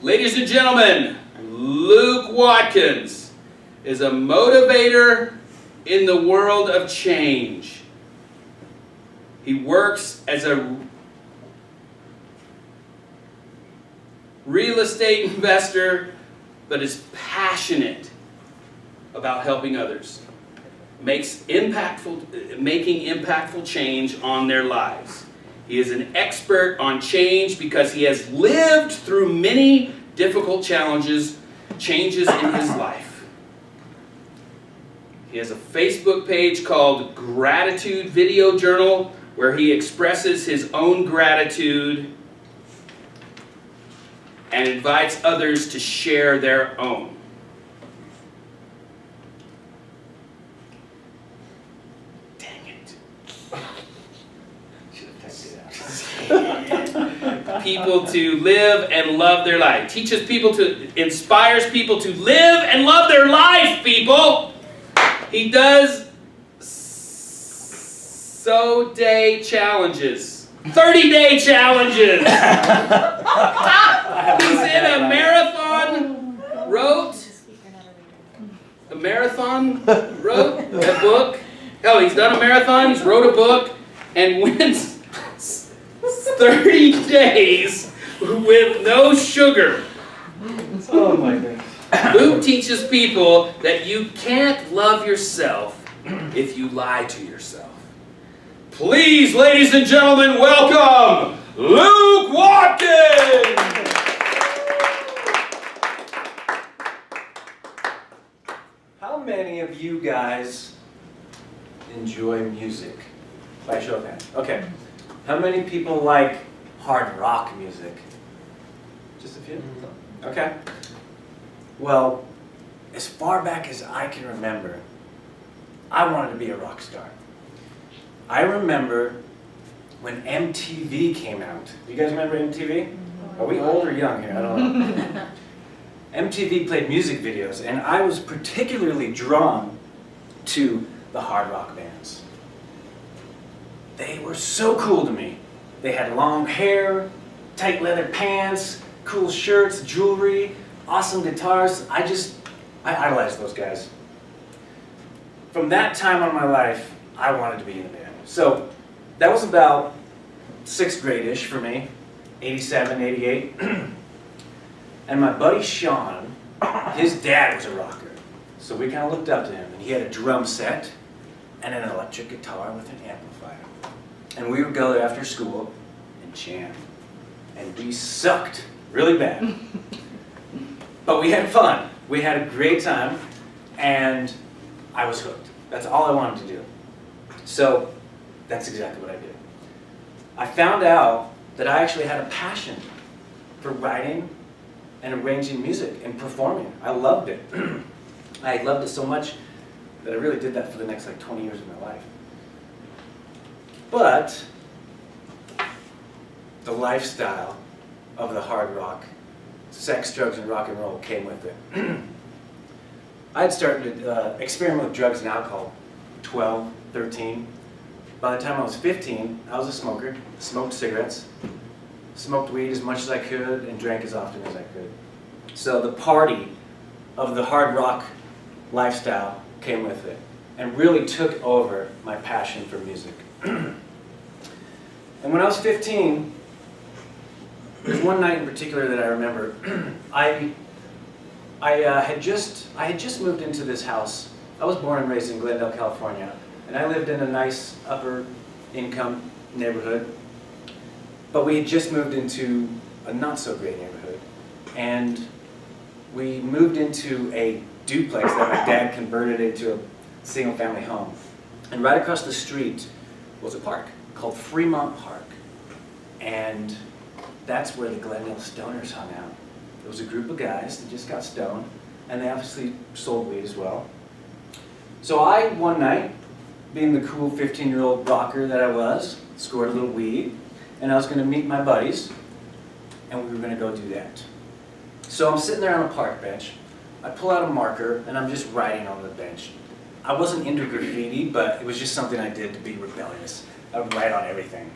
Ladies and gentlemen, Luke Watkins is a motivator in the world of change. He works as a real estate investor, but is passionate about helping others, making impactful change on their lives. He is an expert on change because he has lived through many difficult changes in his life. He has a Facebook page called Gratitude Video Journal where he expresses his own gratitude and invites others to share their own. People to live and love their life. Inspires people to live and love their life, people. He does day challenges. 30-day challenges. He's in a marathon, wrote a book. Oh, he's done a marathon, he's wrote a book, and went 30 days with no sugar. Oh my goodness. Luke teaches people that you can't love yourself if you lie to yourself. Please, ladies and gentlemen, welcome Luke Watkins! How many of you guys enjoy music? By show of hands. Okay. How many people like hard rock music? Just a few? Okay. Well, as far back as I can remember, I wanted to be a rock star. I remember when MTV came out. Do you guys remember MTV? Are we old or young here? I don't know. MTV played music videos, and I was particularly drawn to the hard rock bands. They were so cool to me. They had long hair, tight leather pants, cool shirts, jewelry, awesome guitars. I idolized those guys. From that time on in my life, I wanted to be in a band. So that was about 6th grade-ish for me, 87, 88. And my buddy Sean, his dad was a rocker. So we kind of looked up to him, and he had a drum set and an electric guitar with an amplifier. And we would go there after school and jam. And we sucked really bad. But we had fun. We had a great time, and I was hooked. That's all I wanted to do. So that's exactly what I did. I found out that I actually had a passion for writing and arranging music and performing. I loved it. I loved it so much that I really did that for the next 20 years of my life. But the lifestyle of the hard rock, sex, drugs, and rock and roll came with it. I had started to experiment with drugs and alcohol 12, 13. By the time I was 15, I was a smoker, smoked cigarettes, smoked weed as much as I could, and drank as often as I could. So the party of the hard rock lifestyle came with it and really took over my passion for music. And when I was 15, there's one night in particular that I remember. I had just moved into this house. I was born and raised in Glendale, California, and I lived in a nice upper income neighborhood. But we had just moved into a not so great neighborhood, and we moved into a duplex that my dad converted into a single family home. And right across the street was a park called Fremont Park. And that's where the Glendale Stoners hung out. It was a group of guys that just got stoned, and they obviously sold weed as well. So I, one night, being the cool 15-year-old rocker that I was, scored a little weed, and I was going to meet my buddies, and we were going to go do that. So I'm sitting there on a park bench. I pull out a marker, and I'm just writing on the bench. I wasn't into graffiti, but it was just something I did to be rebellious. I would write on everything.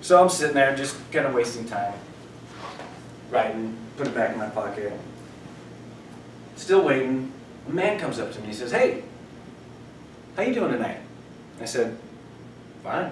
So I'm sitting there just kind of wasting time. writing, put it back in my pocket. Still waiting. A man comes up to me. He says, "Hey, how you doing tonight?" I said, "Fine."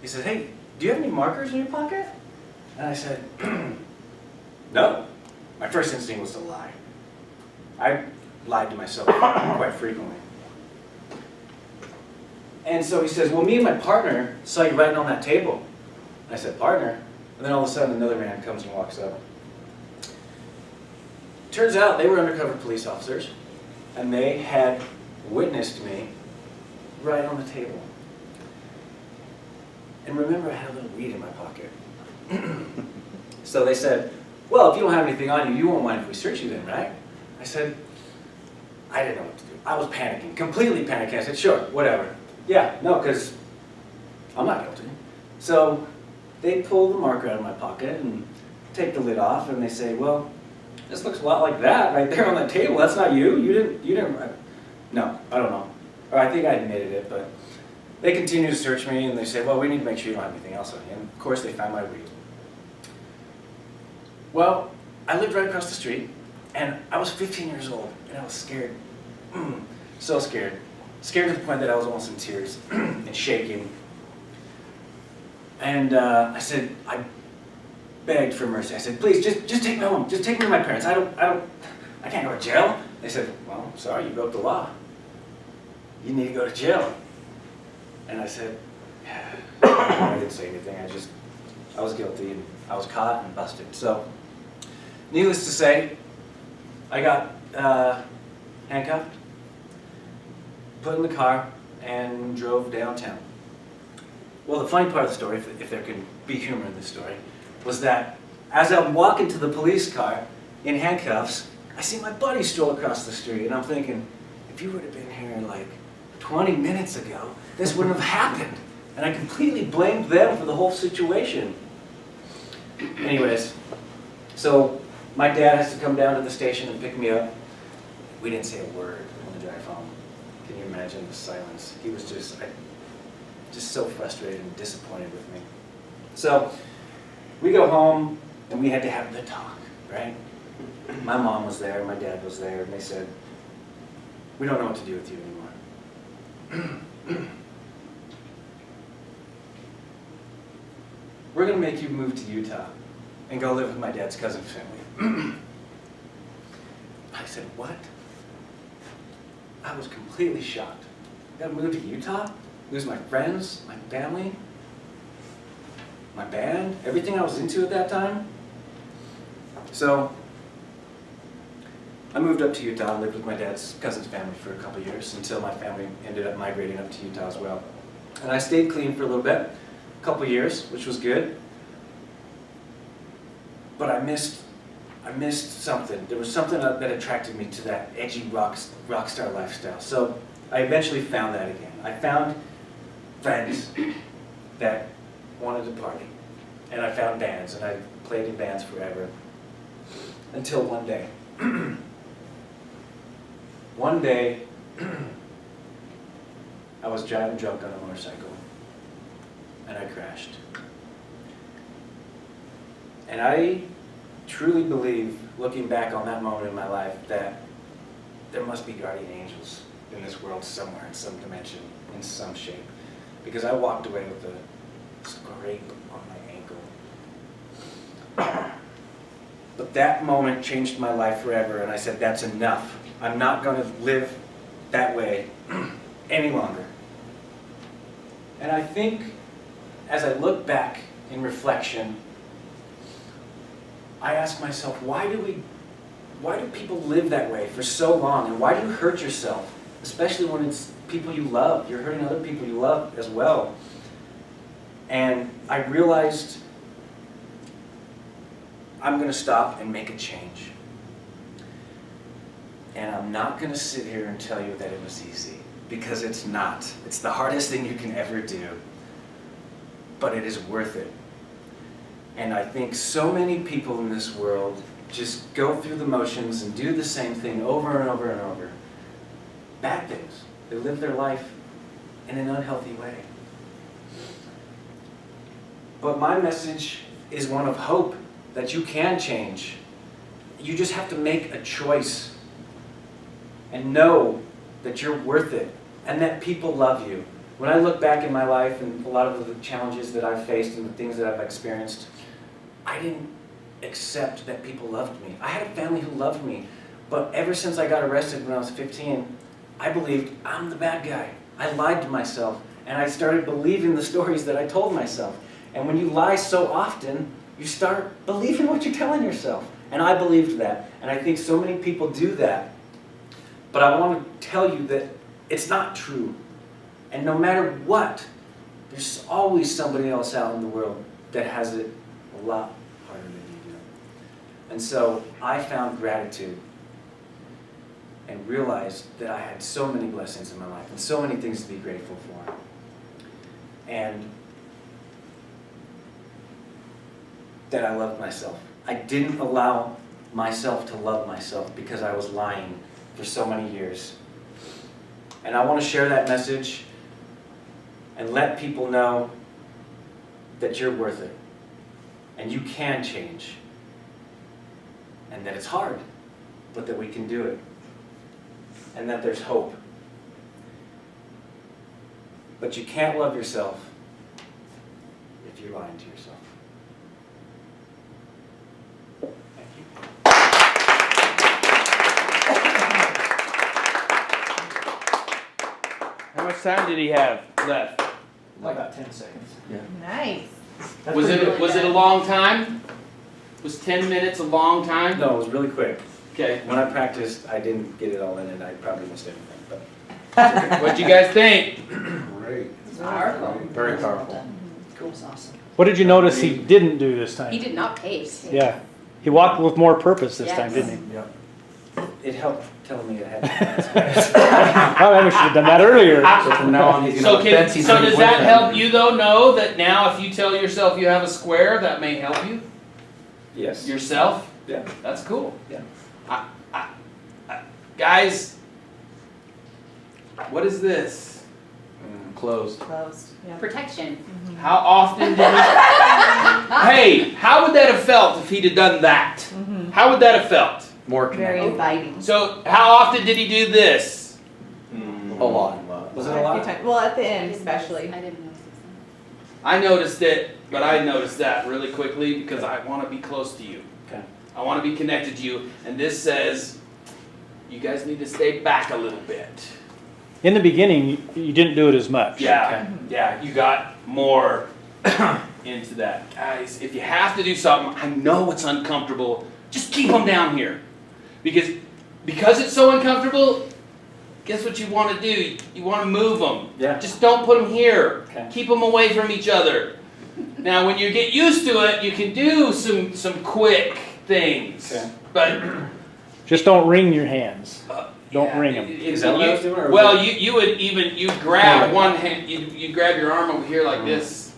He said, "Hey, do you have any markers in your pocket?" And I said, "No." My first instinct was to lie. I lied to myself quite frequently. And so he says, "Well, me and my partner saw you writing on that table." I said, "Partner?" And then all of a sudden another man comes and walks up. Turns out they were undercover police officers, and they had witnessed me right on the table. And remember, I had a little weed in my pocket. So they said, "Well, if you don't have anything on you, you won't mind if we search you then, right?" I said, I didn't know what to do. I was panicking, completely panicking. I said, "Sure, whatever." Yeah, no, because I'm not guilty. So they pull the marker out of my pocket and take the lid off, and they say, "Well, this looks a lot like that right there on that table. That's not you. You didn't. No, I don't know. Or I think I admitted it, but they continue to search me, and they say, "Well, we need to make sure you don't have anything else on you." And of course, they found my weed. Well, I lived right across the street, and I was 15 years old, and I was scared. So scared. Scared to the point that I was almost in tears and shaking. And I begged for mercy. I said, "Please, just take me home. Just take me to my parents. I can't go to jail." They said, "Well, I'm sorry, you broke the law. You need to go to jail." And I said, I didn't say anything. I was guilty, and I was caught and busted. So, needless to say, I got handcuffed, put in the car, and drove downtown. Well, the funny part of the story, if there can be humor in this story, was that as I'm walking to the police car in handcuffs, I see my buddy stroll across the street, and I'm thinking, if you would have been here like 20 minutes ago, this wouldn't have happened. And I completely blamed them for the whole situation. Anyways, so my dad has to come down to the station and pick me up. We didn't say a word on the drive home. Can you imagine the silence? He was just so frustrated and disappointed with me. So we go home, and we had to have the talk, right? My mom was there, my dad was there, and they said, "We don't know what to do with you anymore. We're going to make you move to Utah and go live with my dad's cousin's family." I said, "What?" I was completely shocked. I got to move to Utah? Lose my friends, my family, my band, everything I was into at that time? So I moved up to Utah and lived with my dad's cousin's family for a couple years until my family ended up migrating up to Utah as well. And I stayed clean for a little bit, a couple years, which was good. But I missed something. There was something that attracted me to that edgy rock star lifestyle. So I eventually found that again. I found friends that wanted to party. And I found bands, and I played in bands forever. Until one day. One day, I was driving drunk on a motorcycle, and I crashed. And I truly believe, looking back on that moment in my life, that there must be guardian angels in this world somewhere, in some dimension, in some shape. Because I walked away with a scrape on my ankle. But that moment changed my life forever, and I said, that's enough. I'm not going to live that way any longer. And I think, as I look back in reflection, I ask myself, why do people live that way for so long? And why do you hurt yourself? Especially when it's people you love. You're hurting other people you love as well. And I realized I'm going to stop and make a change. And I'm not going to sit here and tell you that it was easy, because it's not. It's the hardest thing you can ever do. But it is worth it. And I think so many people in this world just go through the motions and do the same thing over and over and over. Bad things. They live their life in an unhealthy way. But my message is one of hope, that you can change. You just have to make a choice and know that you're worth it and that people love you. When I look back in my life and a lot of the challenges that I've faced and the things that I've experienced, I didn't accept that people loved me. I had a family who loved me, but ever since I got arrested when I was 15, I believed I'm the bad guy. I lied to myself, and I started believing the stories that I told myself. And when you lie so often, you start believing what you're telling yourself. And I believed that, and I think so many people do that. But I want to tell you that it's not true. And no matter what, there's always somebody else out in the world that has it a lot harder than you do. And so I found gratitude and realized that I had so many blessings in my life and so many things to be grateful for. And that I loved myself. I didn't allow myself to love myself because I was lying for so many years. And I want to share that message and let people know that you're worth it and you can change and that it's hard, but that we can do it and that there's hope. But you can't love yourself if you're lying to yourself. Thank you. How much time did he have left? About 10 seconds. Nice. Was it a long time? Was 10 minutes a long time? No, it was really quick. Okay. When I practiced, I didn't get it all in and I probably missed everything. But What'd you guys think? Great. Powerful. Very powerful. Cool. Awesome. What did you notice he didn't do this time? He did not pace. Yeah. He walked with more purpose this Yes. time, didn't he? Yeah. it helped telling me it had. Oh, maybe we should have done that earlier. So from now on, he's So, gonna have a fence. He's so gonna does put that them. help you though know that now if you tell yourself you have a square, that may help you? Yes. Yourself? Yeah. That's cool. Yeah. Guys, what is this? Closed. Closed. Protection. How often did he... Hey, how would that have felt if he'd have done that? How would that have felt? More Very connected. inviting. So how often did he do this? A lot. Was it a lot? Well, at the end especially. I didn't notice I noticed it, but I noticed that really quickly because I want to be close to you. Okay. I want to be connected to you. And this says, you guys need to stay back a little bit. In the beginning, you didn't do it as much. Yeah, yeah, you got more into that. Guys, if you have to do something, I know it's uncomfortable, just keep them down here. Because it's so uncomfortable, guess what you want to do? You want to move them. Yeah. Just don't put them here. Okay. Keep them away from each other. Now, when you get used to it, you can do some quick things. Okay. But Just don't wring your hands. Don't ring 'em. Is that what I was doing, or Well, was you would even, you grab one hand, you grab your arm over here like this,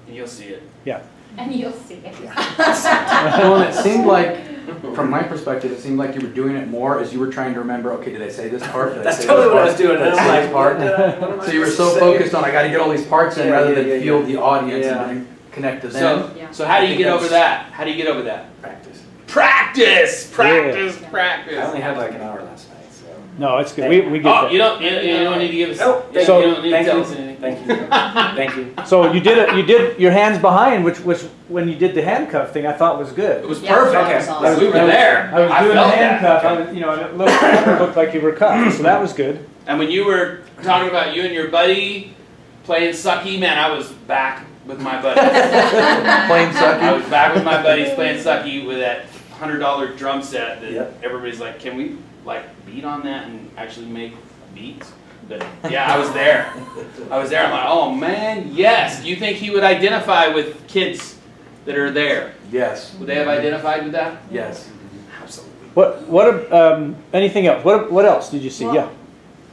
and you'll see it. it. And you'll see it. Well, and it seemed like, from my perspective, it seemed like you were doing it more as you were trying to remember, okay, did I say this part? Did I That's say totally this what I part? was doing. Did I And say I'm this like, part? what am I So you were so supposed to say? focused on, I gotta get all these parts in Yeah, rather yeah, than yeah, feel yeah. the audience Yeah. and then connect to them. So how do you get over that? How do you get over that? Practice. Practice! Practice! I Practice! only had like an hour last night, so. No, it's good. We get Oh, that. you don't need to give us. Oh, you So- don't need to Thank tell you. us anything. Thank you. Thank you. So you did your hands behind, which when you did the handcuff thing, I thought was It good. was Yeah, perfect. that was Okay. awesome. We were there. I was doing the felt that. handcuff, I was, and it looked like you were cuffed, so that was good. And when you were talking about you and your buddy playing sucky, man, I was back with my buddies. Plain I sucky. was back with my buddies playing sucky with that $100 drum set that Yep. everybody's like, can we like beat on that and actually make beats? But yeah, I was there. I'm like, oh man, yes. Do you think he would identify with kids that are there? Yes, Would they have identified with that? yes. Absolutely. Anything else? What else did you see? Well- Yeah.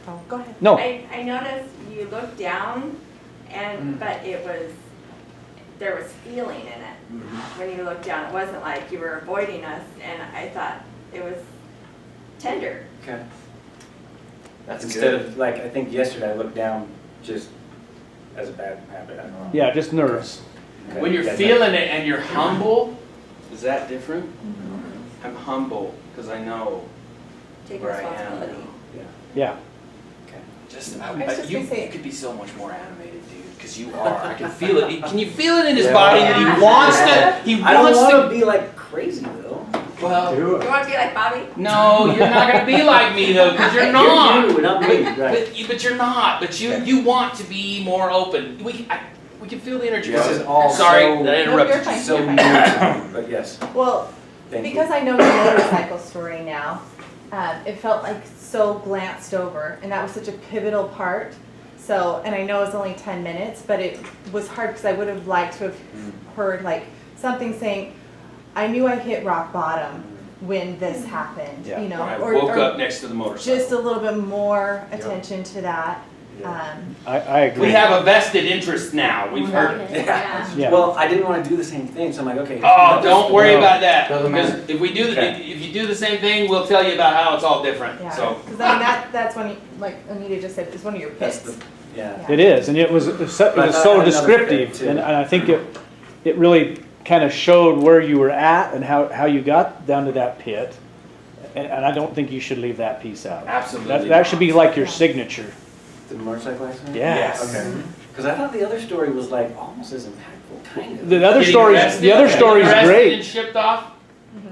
Oh, go ahead. No. I noticed you looked down but there was feeling in it when you looked down. It wasn't like you were avoiding us, and I thought it was tender. Okay. That's Instead good. of, like, I think yesterday I looked down just as a bad habit, I don't know. Yeah, just nerves. When you're feeling it and you're humble, is that different? I'm humble because I know Take where I am. responsibility. Yeah. Just, I was just you gonna say- could be so much more animated, dude, because you are. I can feel it. Can you feel it in his body that he wants to? He I don't wants want to. to be like crazy though. Well, Do You want to be like Bobby? no, you're not gonna be like me though, because you're not. You, not me. Right. But you're not. But you want to be more open. We can feel the energy. This is all Sorry so- that I No, interrupted you're fine. you. So You're new fine. to me, but yes, Well, thank you. because I know your motorcycle story now, it felt like so glanced over, and that was such a pivotal part. So, and I know it's only 10 minutes, but it was hard because I would have liked to have heard like something saying, I knew I hit rock bottom when this happened, Yeah. you know, I or woke up next to the motorcycle. just a little bit more attention to that. I agree. We have a vested interest now. We've heard it. Yeah. Yeah. Well, I didn't want to do the same thing, so I'm like, okay. Oh, don't worry about that. Doesn't Because matter. if we do, Okay. if you do the same thing, we'll tell you about how it's all different. Yeah, So. because I mean that's when, like Anita just said, it's one of your That's pits. the, yeah. It is, and it was But I so had another descriptive, bit, too. and I think it really kind of showed where you were at and how you got down to that pit. And I don't think you should leave that piece out. Absolutely That should not. be like your signature. The motorcycle accident? Yes. Okay. Because I thought the other story was like almost as impactful, kind of. The other Getting story's arrested- the other story's getting arrested great. and shipped off.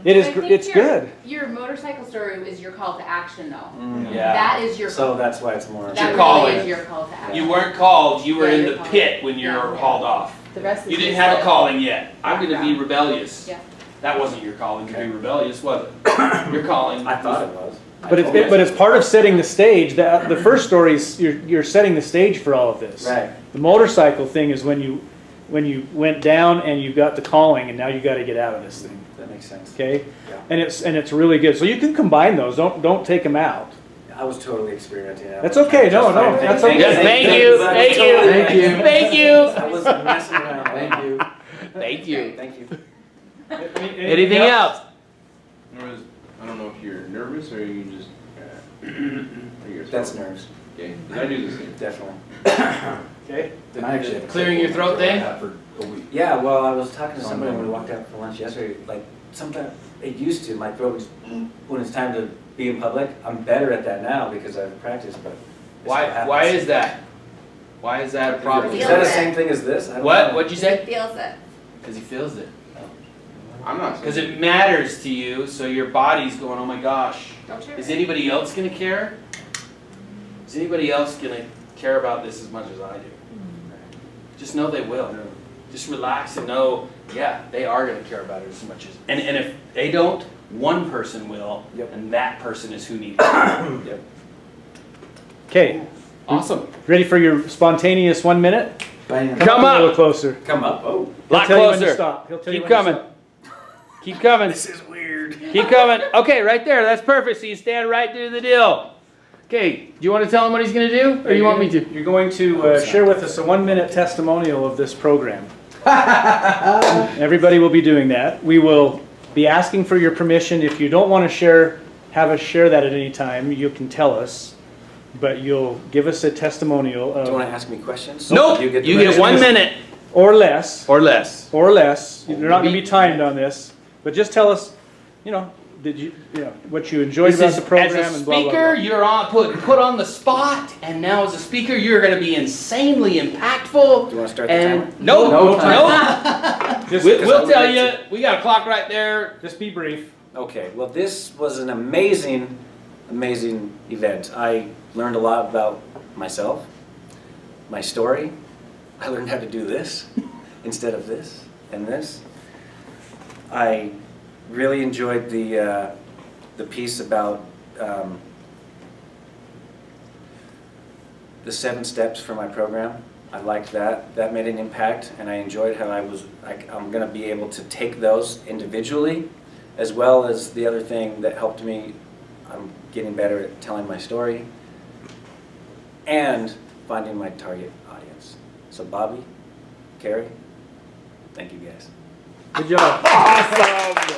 It is. I think It's your- good. Your motorcycle story is your call to action, though. Mm. Yeah. That is your. So that's why it's more. your That calling. really is your call to action. You weren't called. You were Yeah, in you're the called. pit when you were Yeah. hauled off. The rest is You didn't just have a like- calling yet. I'm going to be rebellious. Yeah. That wasn't your calling to be Okay. rebellious, was it? Your calling. I thought it was. But it's part of setting the stage. The first story is you're setting the stage for all of this. Right. The motorcycle thing is when you went down and you got the calling, and now you got to get out of this thing. That makes sense. Okay. Yeah. And it's really good. So you can combine those. Don't take them out. I was totally experimenting. That's okay. No, that's okay. Yes, thank you, thank you, Thank you. thank you, I was messing around. Thank you. thank you. Thank you. Anything else? I don't know if you're nervous or you just. Or you're That's throat. nerves, Okay, 'cause I do the same. definitely. Okay. Then I actually have a Clearing your throat thing? for a week. Yeah, well, I was talking to somebody when we walked out for lunch yesterday, like, sometimes, it used to, my throat was, when it's time to be in public, I'm better at that now because I've practiced, but. it still Why happens. is that? Why is that a problem? Is that the same thing as this? I don't What? know. What'd you say? Feels it. Because he feels it. I'm not. Because it matters to you, so your body's going, oh my gosh. Don't you? Is anybody else going to care? Is anybody else going to care about this as much as I do? Just know they will. Just relax and know, yeah, they are going to care about it as much as. And if they don't, one person will, Yep. and that person is who needs it. Yep. Okay. Awesome. Ready for your spontaneous 1 minute? Bam. Come A little up. closer. Come up, oh. He'll Lot tell you when to closer. stop. He'll tell you Keep when to coming. stop. Keep coming. This is weird. Keep coming. Okay, right there. That's perfect. So you stand right to the deal. Okay, do you want to tell him what he's going to do, or you want me to? You're going to share with us a 1 minute testimonial of this program. Everybody will be doing that. We will be asking for your permission. If you don't want to have us share that at any time, you can tell us. But you'll give us a testimonial Do you want of, to ask me questions? Nope. You get the You get permission? 1 minute or less, or less. or less. You're not going to be timed on this. But just tell us, what you enjoyed This about is, the program as a and blah, blah, speaker, blah. you're on put on the spot, and now as a speaker, you're going to be insanely impactful. Do you want to start the And timer? nope, No nope. time. Just, We'll tell you. We got a clock right there. just be brief. Okay, well, this was an amazing, amazing event. I learned a lot about myself, my story. I learned how to do this instead of this and this. I really enjoyed the piece about the 7 steps for my program. I liked that. That made an impact, and I enjoyed how I'm going to be able to take those individually, as well as the other thing that helped me. I'm getting better at telling my story and finding my target audience. So Bobby, Carrie, thank you guys. Good job. Awesome.